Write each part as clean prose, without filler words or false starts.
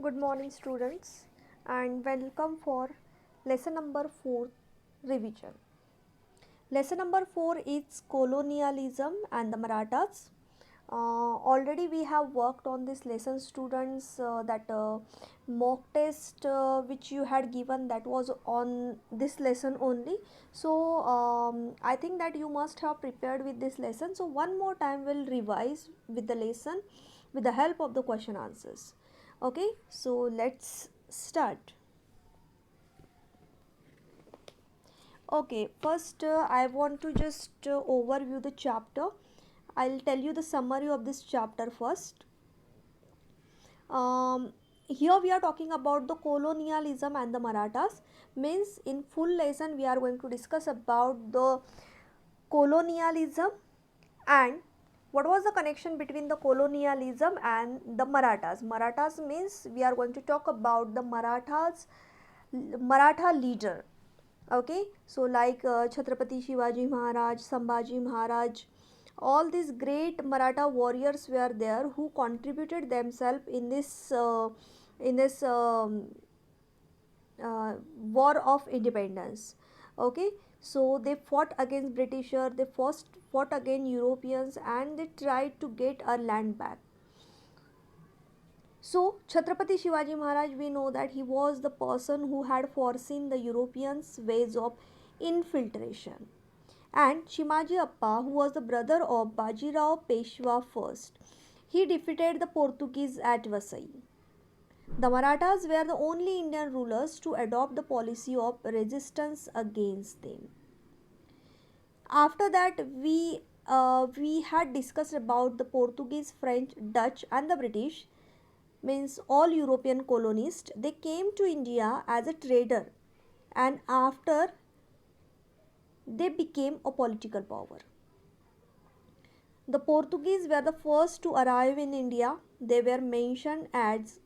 Good morning, students, and welcome for lesson number 4 revision. Lesson number 4 is colonialism and the Marathas. Already we have worked on this lesson, students. That mock test which you had given, that was on this lesson only. So I think that you must have prepared with this lesson. So one more time we'll revise with the lesson with the help of the question answers. Okay, so let's start. Okay, first I want to just overview the chapter. I'll tell you the summary of this chapter first. Here we are talking about the colonialism and the Marathas. Means in full lesson we are going to discuss about the colonialism and what was the connection between the colonialism and the Marathas. Marathas means we are going to talk about the Maratha leader. Okay, so like Chhatrapati Shivaji Maharaj, Sambhaji Maharaj, all these great Maratha warriors were there who contributed themselves in this war of independence. Okay, so they fought against Britisher, they first fought against Europeans, and they tried to get our land back. So, Chhatrapati Shivaji Maharaj, we know that he was the person who had foreseen the Europeans' ways of infiltration. And Shimaji Appa, who was the brother of Bajirao Peshwa first, he defeated the Portuguese at Vasai. The Marathas were the only Indian rulers to adopt the policy of resistance against them. After that, we had discussed about the Portuguese, French, Dutch, and the British, means all European colonists. They came to India as a trader, and after they became a political power. The Portuguese were the first to arrive in India. They were mentioned as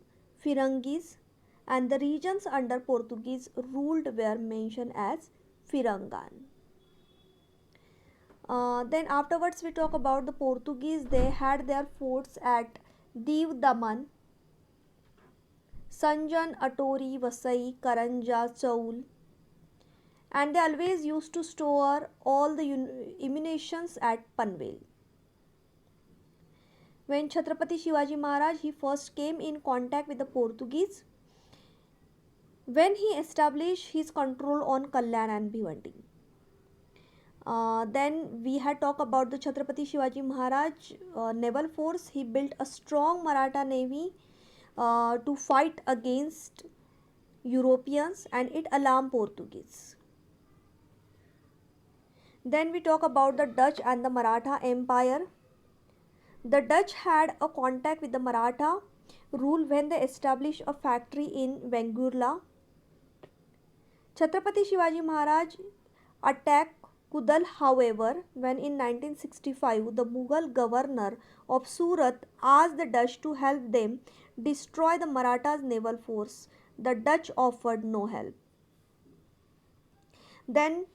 Firangis, and the regions under Portuguese ruled were mentioned as Firangan. Then afterwards we talk about the Portuguese. They had their forts at Div Daman, Sanjan, Atori, Vasai, Karanja, Chaul, and they always used to store all the ammunitions at Panvel. When Chhatrapati Shivaji Maharaj he first came in contact with the Portuguese, when he established his control on Kalyan and Bhiwandi. Then we had talked about the Chhatrapati Shivaji Maharaj naval force. He built a strong Maratha navy to fight against Europeans, and it alarmed Portuguese. Then we talk about the Dutch and the Maratha Empire. The Dutch had a contact with the Maratha rule when they established a factory in Vengurla. Chhatrapati Shivaji Maharaj attacked Kudal, however, when in 1965 the Mughal governor of Surat asked the Dutch to help them destroy the Marathas' naval force. The Dutch offered no help. Then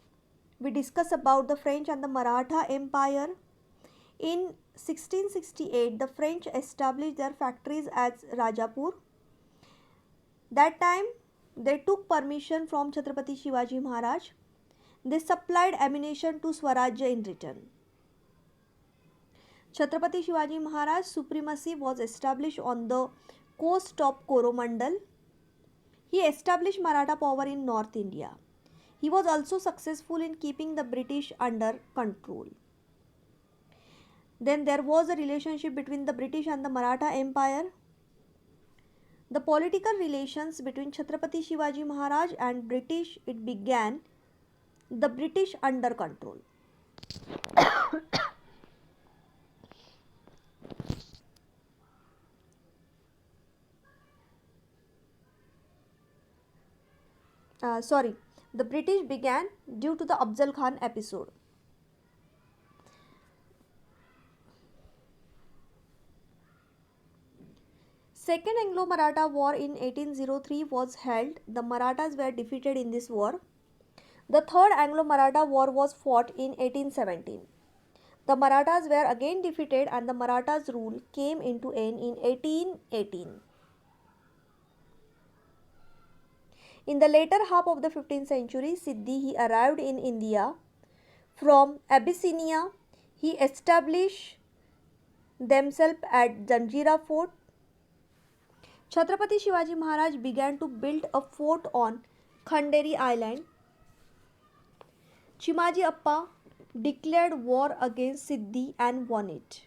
we discuss about the French and the Maratha Empire. In 1668, the French established their factories at Rajapur. That time, they took permission from Chhatrapati Shivaji Maharaj. They supplied ammunition to Swarajya in return. Chhatrapati Shivaji Maharaj's supremacy was established on the coast of Coromandel. He established Maratha power in North India. He was also successful in keeping the British under control. Then there was a relationship between the British and the Maratha Empire. The political relations between Chhatrapati Shivaji Maharaj and British, it began the British under control. The British began due to the Afzal Khan episode. Second Anglo-Maratha War in 1803 was held. The Marathas were defeated in this war. The Third Anglo-Maratha War was fought in 1817. The Marathas were again defeated and the Marathas' rule came into end in 1818. In the later half of the 15th century, Siddhi he arrived in India from Abyssinia. He established themselves at Janjira Fort. Chhatrapati Shivaji Maharaj began to build a fort on Khanderi Island. Chimaji Appa declared war against Siddhi and won it.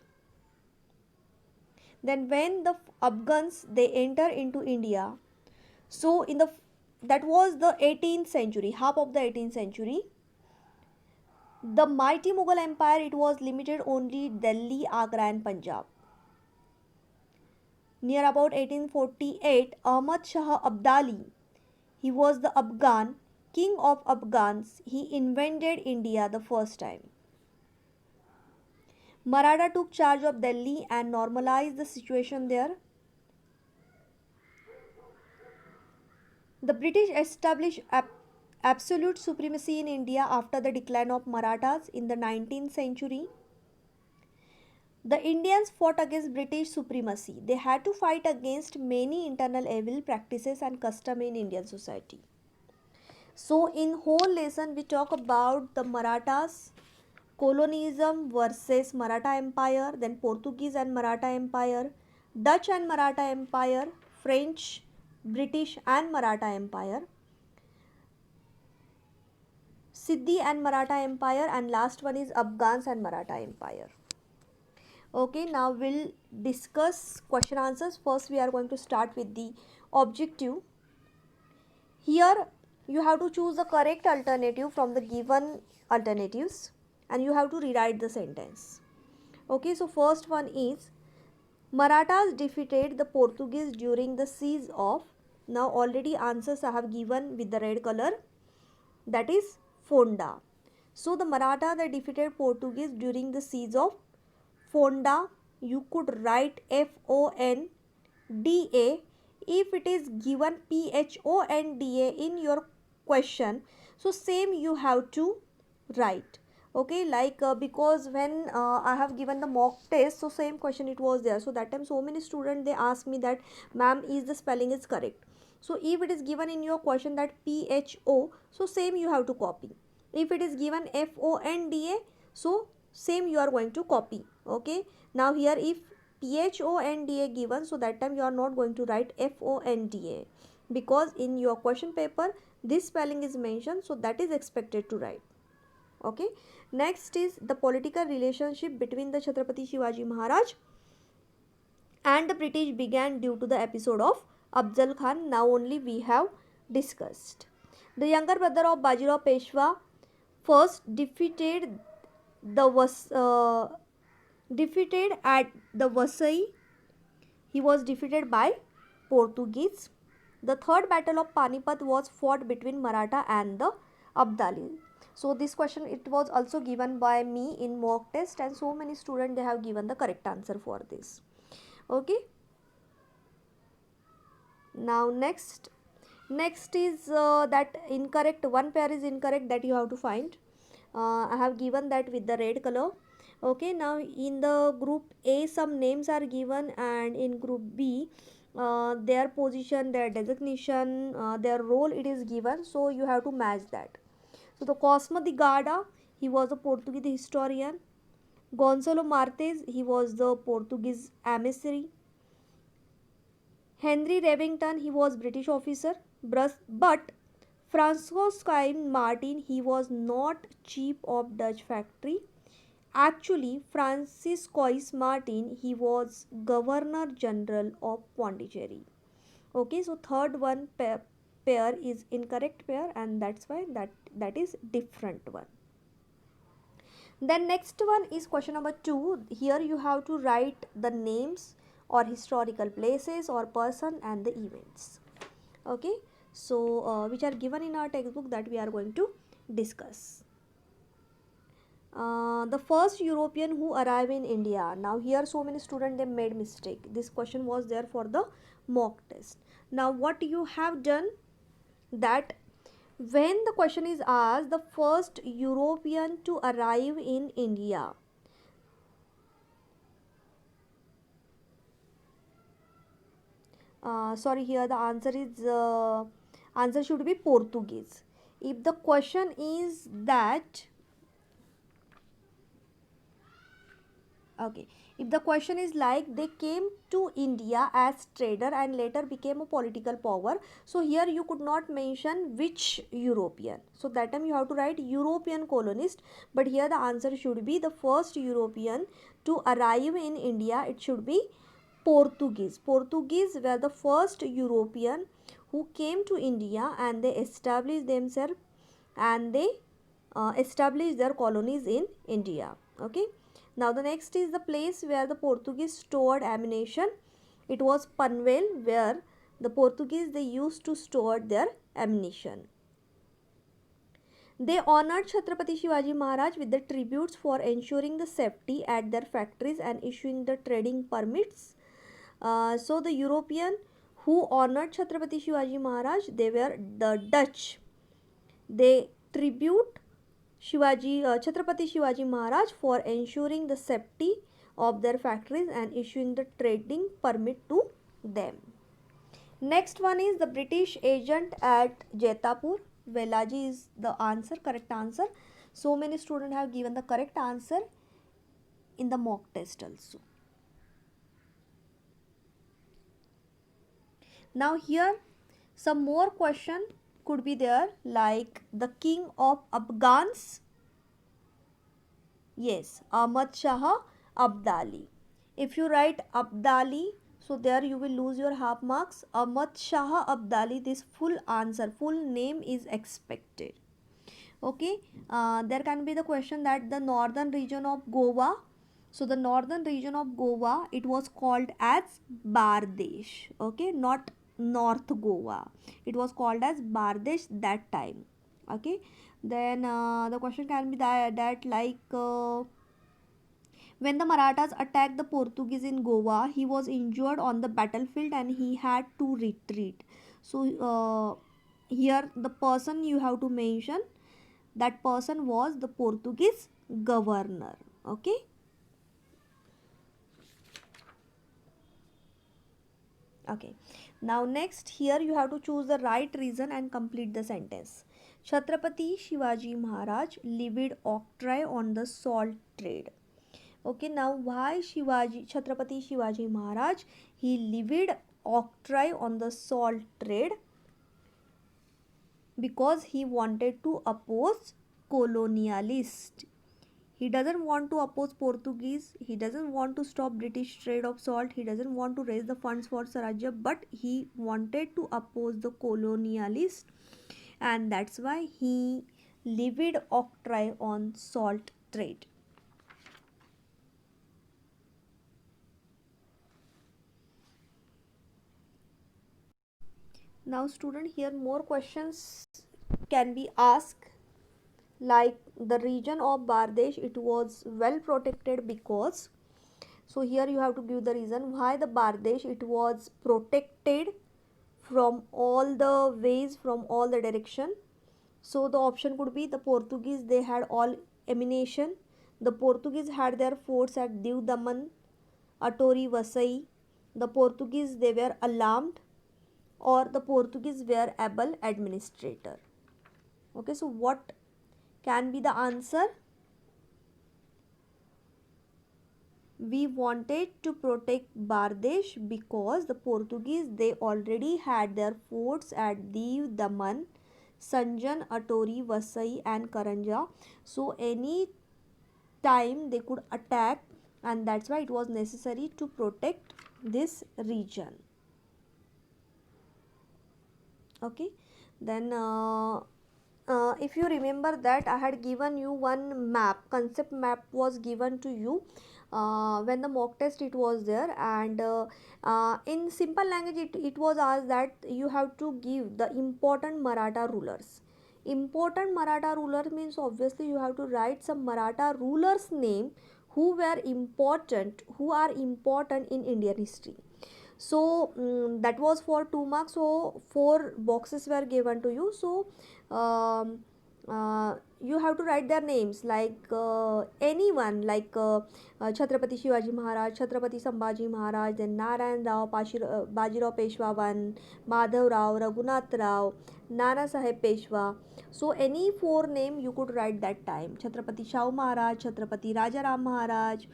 Then when the Afghans they enter into India, so in the that was the 18th century, half of the 18th century, the mighty Mughal Empire, it was limited only Delhi, Agra and Punjab. Near about 1848, Ahmad Shah Abdali, he was the Afghan king of Afghans. He invaded India the first time. Maratha took charge of Delhi and normalized the situation there. The British established absolute supremacy in India after the decline of Marathas in the 19th century. The Indians fought against British supremacy. They had to fight against many internal evil practices and custom in Indian society. So in whole lesson we talk about the Marathas, colonialism versus Maratha Empire, then Portuguese and Maratha Empire, Dutch and Maratha Empire, French, British and Maratha Empire, Siddhi and Maratha Empire, and last one is Afghans and Maratha Empire. Okay, now we'll discuss question answers. First we are going to start with the objective. Here you have to choose the correct alternative from the given alternatives and you have to rewrite the sentence. Okay, so first one is Marathas defeated the Portuguese during the siege of, now already answers I have given with the red color, that is Fonda. So the Maratha they defeated Portuguese during the siege of Fonda. You could write Fonda. If it is given Phonda in your question, so same you have to write. Okay, like because when I have given the mock test, so same question it was there. So that time so many students they ask me that ma'am is the spelling is correct. So if it is given in your question that PHO, so same you have to copy. If it is given FONDA, so same you are going to copy. Okay, now here if PHONDA given, so that time you are not going to write FONDA because in your question paper this spelling is mentioned, so that is expected to write. Okay, next is the political relationship between the Chhatrapati Shivaji Maharaj and the British began due to the episode of Afzal Khan. Now only we have discussed. The younger brother of Bajirao Peshwa first defeated at the Vasai. He was defeated by Portuguese. The third battle of Panipat was fought between Maratha and the Abdali. So this question it was also given by me in mock test and so many students they have given the correct answer for this. Okay. Now next is that incorrect, one pair is incorrect that you have to find. I have given that with the red color. Okay, now in the group A some names are given and in group B their position, their designation, their role it is given, so you have to match that. So the Cosmo de Gada, he was a Portuguese historian. Gonzalo Martes, he was the Portuguese emissary. Henry Revington, he was British officer. But Francois Martin, he was not chief of Dutch factory. Actually, Franciscois Martin, he was Governor General of Pondicherry. Okay, so third one pair is incorrect pair and that's why that is different one. Then next one is question number 2. Here you have to write the names or historical places or person and the events. Okay, so which are given in our textbook that we are going to discuss. The first European who arrived in India. Now here so many students they made mistake. This question was there for the mock test. Now what you have done that when the question is asked the first European to arrive in India, sorry, here the answer is Answer should be Portuguese. If the question is that, okay, if the question is like they came to India as trader and later became a political power, so here you could not mention which European, so that time you have to write European colonist, but here the answer should be the first European to arrive in India, it should be Portuguese. Portuguese were the first European who came to India and they established themselves and they established their colonies in India. Okay. Now the next is the place where the Portuguese stored ammunition. It was Panvel, where the Portuguese they used to store their ammunition. They honored Chhatrapati Shivaji Maharaj with the tributes for ensuring the safety at their factories and issuing the trading permits. So the European who honored Chhatrapati Shivaji Maharaj, they were the Dutch. They tribute Chhatrapati Shivaji Maharaj for ensuring the safety of their factories and issuing the trading permit to them. Next one is the British agent at Jetapur. Velaji is the answer, correct answer. So many students have given the correct answer in the mock test also. Now here some more question could be there, like the king of Afghans. Yes, Ahmad Shah Abdali. If you write Abdali, so there you will lose your half marks. Ahmad Shah Abdali, this full answer, full name is expected. Okay, there can be the question that the northern region of Goa. So the northern region of Goa, it was called as Bardesh. Okay, not North Goa. It was called as Bardesh that time. Okay, then the question can be that like when the Marathas attacked the Portuguese in Goa, he was injured on the battlefield and he had to retreat. So here the person you have to mention, that person was the Portuguese governor. Okay. Okay. Now next, here you have to choose the right reason and complete the sentence. Chhatrapati Shivaji Maharaj levied octroi on the salt trade. Okay, now why Chhatrapati Shivaji Maharaj, he levied octroi on the salt trade? Because he wanted to oppose colonialists. He doesn't want to oppose Portuguese. He doesn't want to stop British trade of salt. He doesn't want to raise the funds for Swarajya, but he wanted to oppose the colonialists, and that's why he levied octroi on salt trade. Now student, here more questions can be asked, like the region of Bardesh, it was well protected because, so here you have to give the reason why the Bardesh, it was protected from all the ways, from all the direction. So the option could be the Portuguese, they had all ammunition. The Portuguese had their forts at Diu Daman, Atori, Vasai. The Portuguese, they were alarmed, or the Portuguese were able administrator. Okay, so what can be the answer? We wanted to protect Bardesh because the Portuguese, they already had their forts at Diu, Daman, Sanjan, Atori, Vasai and Karanja. So any time they could attack, and that's why it was necessary to protect this region. Okay, then if you remember that I had given you one map, concept map was given to you when the mock test it was there, and in simple language it was asked that you have to give the important Maratha rulers. Important Maratha ruler means obviously you have to write some Maratha rulers name who were important, who are important in Indian history. So that was for 2 marks, so 4 boxes were given to you. So You have to write their names like anyone like Chhatrapati Shivaji Maharaj, Chhatrapati Sambhaji Maharaj, then Narayan Rao, Bajirao Peshwa one, Madhav Rao, Raghunath Rao, Nana Saheb Peshwa. So any four name you could write that time. Chhatrapati Shahu Maharaj, Chhatrapati Rajaram Maharaj,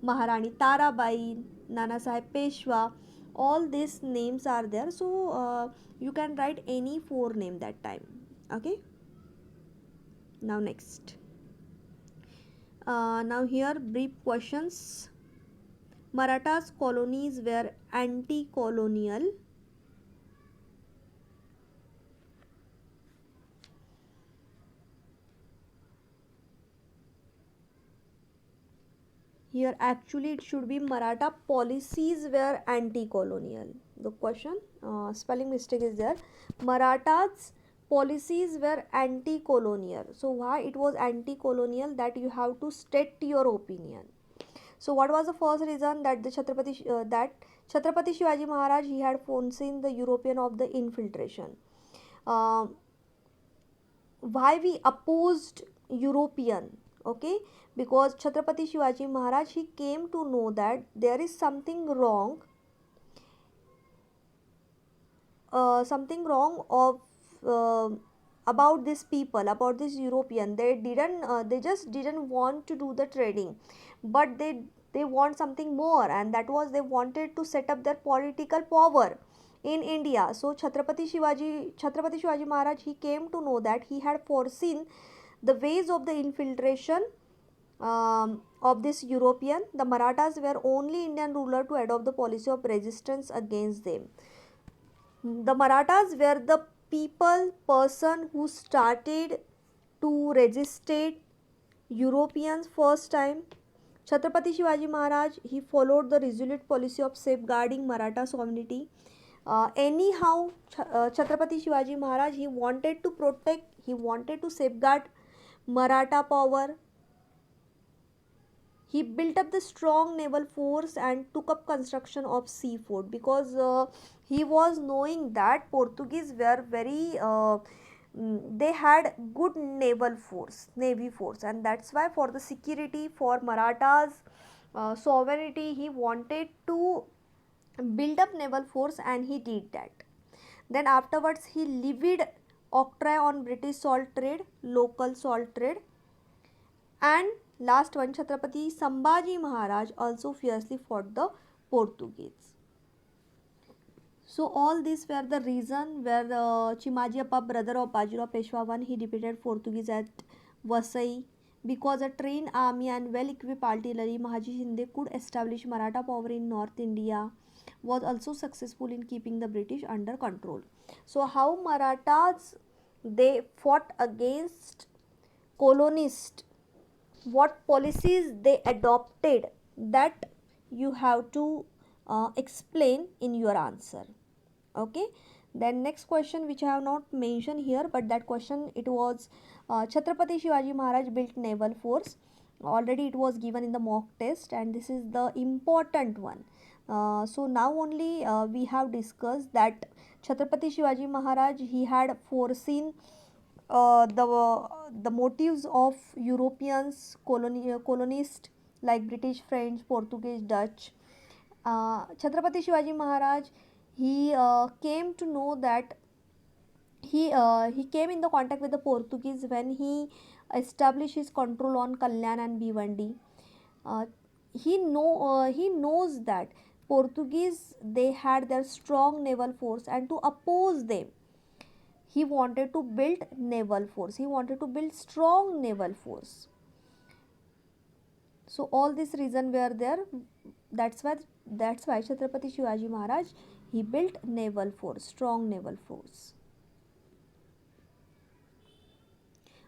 Maharani Tarabai, Nana Saheb Peshwa. All these names are there. So you can write any four name that time. Okay. Now next, now here brief questions. Marathas colonies were anti-colonial. Here actually it should be Maratha policies were anti-colonial. The question, spelling mistake is there. Marathas policies were anti-colonial. So why it was anti-colonial, that you have to state your opinion. So what was the first reason? That the Chhatrapati Shivaji Maharaj, he had foreseen the European of the infiltration. Uh, why we opposed European? Okay, because Chhatrapati Shivaji Maharaj, he came to know that there is something wrong of uh, about these people, about this European. They just didn't want to do the trading, but they want something more, and that was they wanted to set up their political power in India. So Chhatrapati Shivaji Maharaj, he came to know that he had foreseen the ways of the infiltration of this European. The Marathas were only Indian ruler to adopt the policy of resistance against them. The Marathas were the person who started to resist Europeans first time. Chhatrapati Shivaji Maharaj, he followed the resolute policy of safeguarding Maratha sovereignty. Anyhow, Chhatrapati Shivaji Maharaj, he wanted to protect, he wanted to safeguard Maratha power. He built up the strong naval force and took up construction of seafort, because he was knowing that Portuguese were very they had good navy force, and that's why for the security for Marathas sovereignty, he wanted to build up naval force, and he did that. Then afterwards he levied octroi on British salt trade, local salt trade. And last one, Chhatrapati Sambhaji Maharaj also fiercely fought the Portuguese. So all these were the reason where Chimaji Appa, brother of Bajirao Peshwa I, he defeated Portuguese at Vasai. Because a trained army and well-equipped artillery, Mahaji Shinde could establish Maratha power in North India. Was also successful in keeping the British under control. So how Marathas, they fought against colonists, what policies they adopted, that you have to explain in your answer. Okay, then next question, which I have not mentioned here, but that question, it was Chhatrapati Shivaji Maharaj built naval force. Already it was given in the mock test, and this is the important one. So now only we have discussed that Chhatrapati Shivaji Maharaj, he had foreseen the motives of Europeans, colonists like British, French, Portuguese, Dutch. Chhatrapati Shivaji Maharaj, he came to know that he came in the contact with the Portuguese when he established his control on Kalyan and Bhiwandi. Uh, he knows that Portuguese, they had their strong naval force, and to oppose them, he wanted to build naval force, he wanted to build strong naval force. So all these reason were there. That's why Chhatrapati Shivaji Maharaj, he built naval force, strong naval force.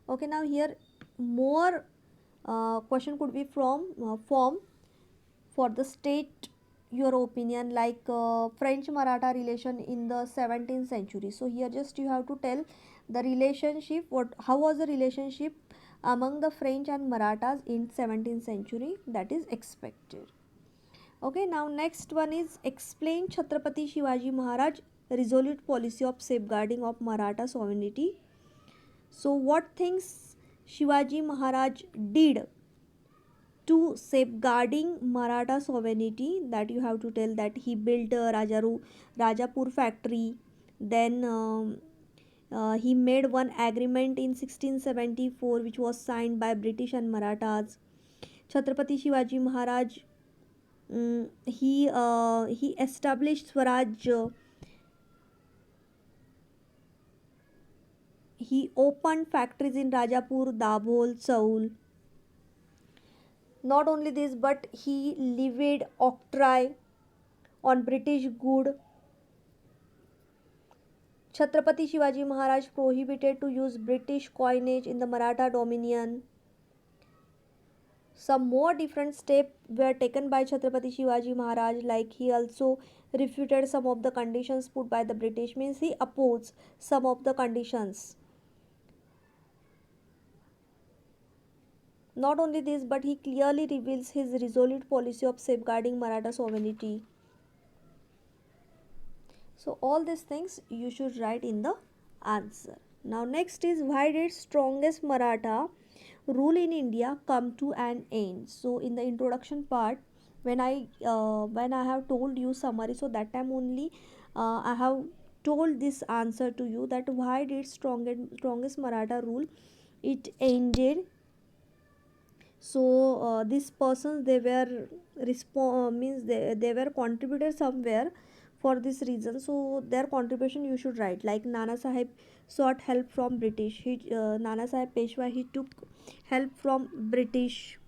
Okay, now here more question could be from form for the state your opinion, like French Maratha relation in the 17th century. So here just you have to tell the relationship, what how was the relationship among the French and Marathas in 17th century, that is expected. Okay, now next one is explain Chhatrapati Shivaji Maharaj resolute policy of safeguarding of Maratha sovereignty. So what things Shivaji Maharaj did to safeguarding Maratha sovereignty, that you have to tell. That he built a Rajapur factory. Then he made one agreement in 1674 which was signed by British and Marathas. Chhatrapati Shivaji Maharaj, he established Swaraj. He opened factories in Rajapur, Dabhol, Saul. Not only this, but he levied octroi on British good. Chhatrapati Shivaji Maharaj prohibited to use British coinage in the Maratha dominion. Some more different steps were taken by Chhatrapati Shivaji Maharaj, like he also refuted some of the conditions put by the British, means he opposed some of the conditions. Not only this, but he clearly reveals his resolute policy of safeguarding Maratha sovereignty. So all these things you should write in the answer. Now next is, why did strongest Maratha rule in India come to an end? So in the introduction part, when I have told you summary, so that time only I have told this answer to you, that why did strongest Maratha rule it ended. So these persons, they were means they were contributed somewhere for this reason, so their contribution you should write. Like Nana Sahib sought help from British. Nana Sahib Peshwa, he took help from British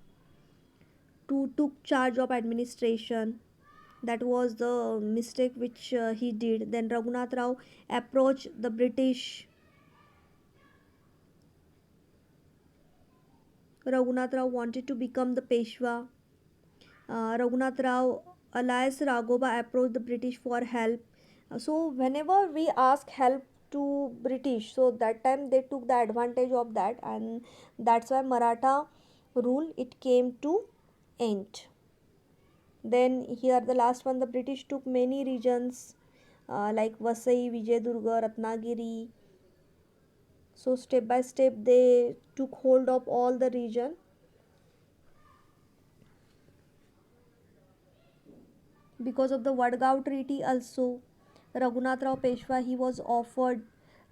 to took charge of administration. That was the mistake which he did. Then Raghunath Rao approached the British. Raghunath Rao wanted to become the Peshwa. Raghunath Rao alias Raghoba approached the British for help. So whenever we ask help to British, so that time they took the advantage of that, and that's why Maratha rule it came to end. Then here the last one, the British took many regions like Vasai, Vijayadurga, Ratnagiri. So step by step they took hold of all the region. Because of the Vadgaon Treaty also, Raghunath Rao Peshwa, he was offered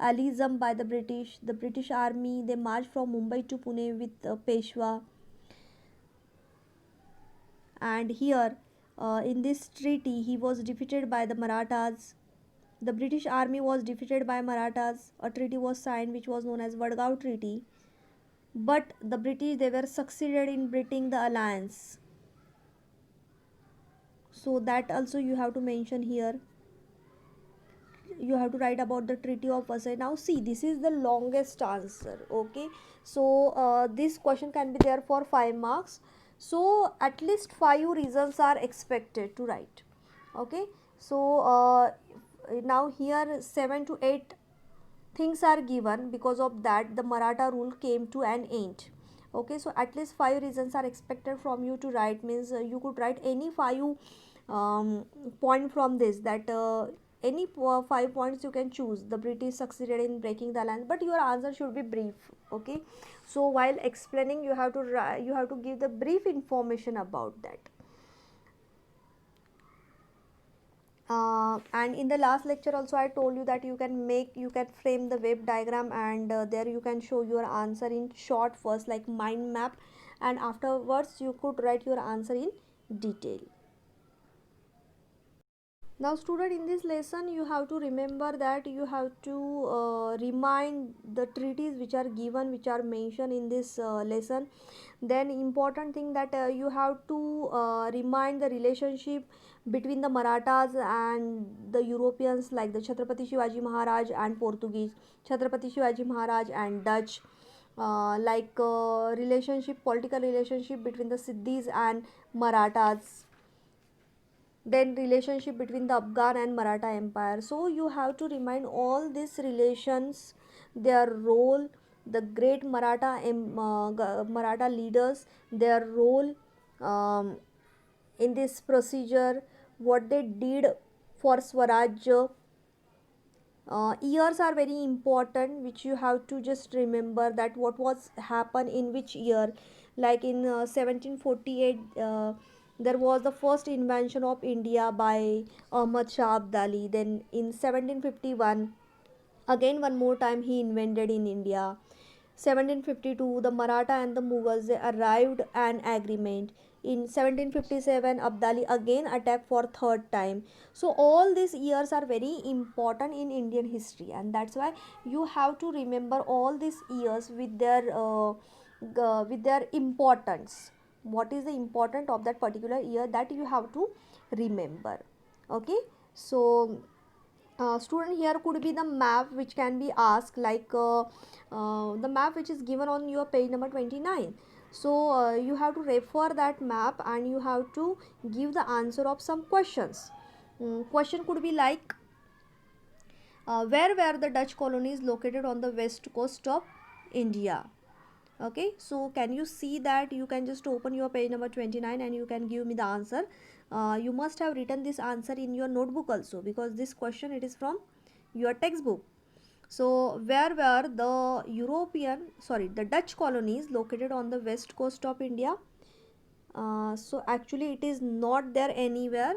allyism by the British. The British army, they marched from Mumbai to Pune with Peshwa. And here in this treaty he was defeated by the Marathas. The British army was defeated by Marathas. A treaty was signed which was known as Vadgaon Treaty. But the British, they were succeeded in breaking the alliance. So that also you have to mention here. You have to write about the Treaty of Versailles. Now see, this is the longest answer. Okay, so this question can be there for 5 marks. So at least 5 reasons are expected to write. Okay, so now here 7 to 8 things are given. Because of that the Maratha rule came to an end. Okay, so at least 5 reasons are expected from you to write, means you could write any 5 point from this, that any 5 points you can choose. The British succeeded in breaking the alliance, but your answer should be brief. Okay, so while explaining you have to you have to give the brief information about that. And in the last lecture also I told you that you can frame the wave diagram, and there you can show your answer in short first, like mind map, and afterwards you could write your answer in detail. Now student, in this lesson you have to remember that you have to remind the treaties which are given, which are mentioned in this lesson. Then important thing, that you have to remind the relationship between the Marathas and the Europeans, like the Chhatrapati Shivaji Maharaj and Portuguese, Chhatrapati Shivaji Maharaj and Dutch, relationship, political relationship between the Siddhis and Marathas, then relationship between the Afghan and Maratha Empire. So you have to remind all these relations, their role, the great Maratha leaders, their role in this procedure, what they did for Swaraj, Years are very important, which you have to just remember that what was happened in which year. Like in 1748, there was the first invention of India by Ahmad Shah Abdali. Then in 1751, again one more time he invented in India. 1752, the Maratha and the Mughals they arrived an agreement. In 1757, Abdali again attacked for third time. So all these years are very important in Indian history, and that's why you have to remember all these years with their importance. What is the importance of that particular year, that you have to remember. Okay, so student, here could be the map which can be asked, like the map which is given on your page number 29. So you have to refer that map and you have to give the answer of some questions. Question could be like, where were the Dutch colonies located on the west coast of India? Okay, so can you see that? You can just open your page number 29 and you can give me the answer. You must have written this answer in your notebook also, because this question it is from your textbook. So where were the Dutch colonies located on the west coast of India? So actually it is not there anywhere.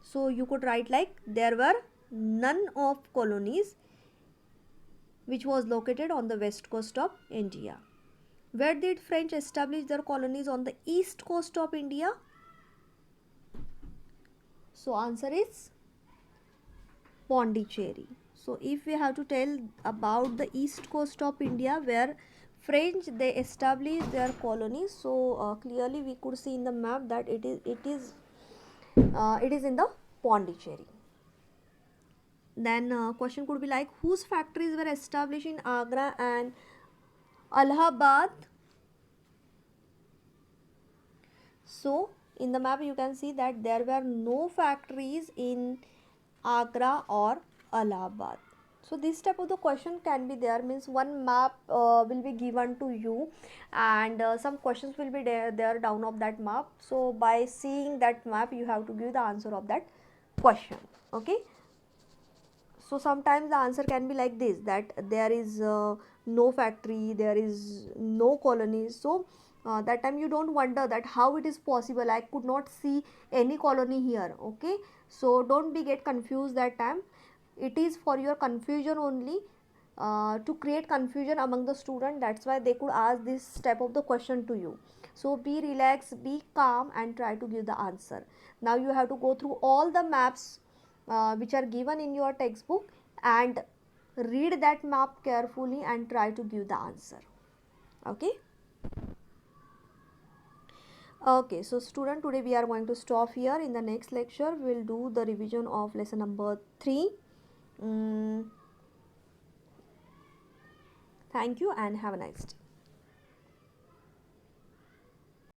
So you could write like, there were none of colonies which was located on the west coast of India. Where did French establish their colonies on the east coast of India? So answer is Pondicherry. So if we have to tell about the east coast of India where French they established their colonies, so clearly we could see in the map that it is in the Pondicherry. Then question could be like, whose factories were established in Agra and Allahabad? So in the map you can see that there were no factories in Agra or Allahabad. So this type of the question can be there, means one map will be given to you and some questions will be there down of that map. So by seeing that map you have to give the answer of that question. Okay, so sometimes the answer can be like this, that there is no factory, there is no colonies. So that time you don't wonder that how it is possible, I could not see any colony here. Okay, so don't be get confused that time. It is for your confusion only, to create confusion among the student. That's why they could ask this type of the question to you. So be relaxed, be calm and try to give the answer. Now you have to go through all the maps which are given in your textbook and read that map carefully and try to give the answer. Okay, okay, so student, today we are going to stop here. In the next lecture we will do the revision of lesson number 3. Thank you and have a nice day.